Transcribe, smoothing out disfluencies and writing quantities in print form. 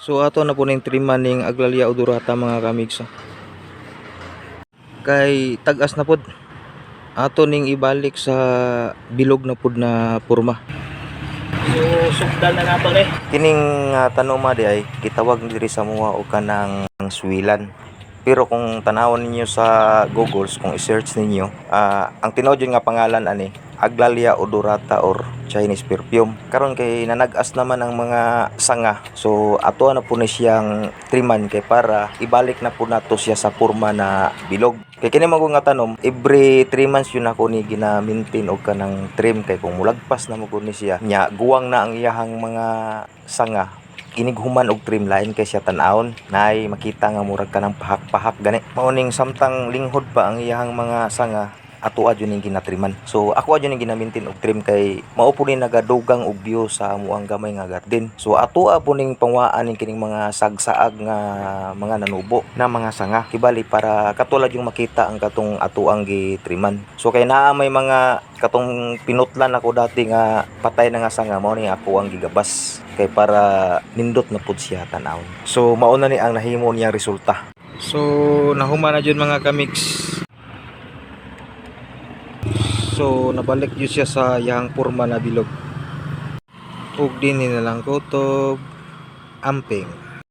So ato na po ning triman ning Aglalia odorata mga kamigsa. Kay tag-as na pod. Ato ning ibalik sa bilog na pod na porma. So sugdan na nato ni. Kining tanoma di ay gitawag diri sa mga og kanang swilan. Pero kung tanawon ninyo sa Google, kung i-search ninyo, ang tinawag yun nga pangalan ani Aglalia odorata or Chinese perfume. Karon kay nanag-as naman ang mga sanga. So ato na po ni siyang triman kay para ibalik na po nato siya sa porma na bilog. Kay kini mo nga tanom, every 3 months yun ako ni gina-maintain og kanang trim kay kung mulagpas na mo ni siya, nya guwang na ang iyahang mga sanga. Inighuman og trim lain kay siya tan-awon nay makita nga murag kanang pahak-pahak gani. Mao ning samtang linghod pa ang iyahang mga sanga, ato adyo ning ginatriman. So ako adyo ning ginamintin og trim kay mao po ni nagadugang og view sa amuang gamay nga garden. So ato po ning pangwaan ning kining mga sagsaag nga mga nanubo na mga sanga kibali para katulad yung makita ang katong atuang gitriman. So kay naa may mga katong pinutlan ako dati nga patay na nga sanga, mao ni ako ang gigabas kay para nindot na pud siya tan-awon. So mao na ni ang nahimo niyang resulta. So nahuman na jud mga kamigs. So nabalik yun siya sa yang porma na bilog. Ug din na lang kutob amping.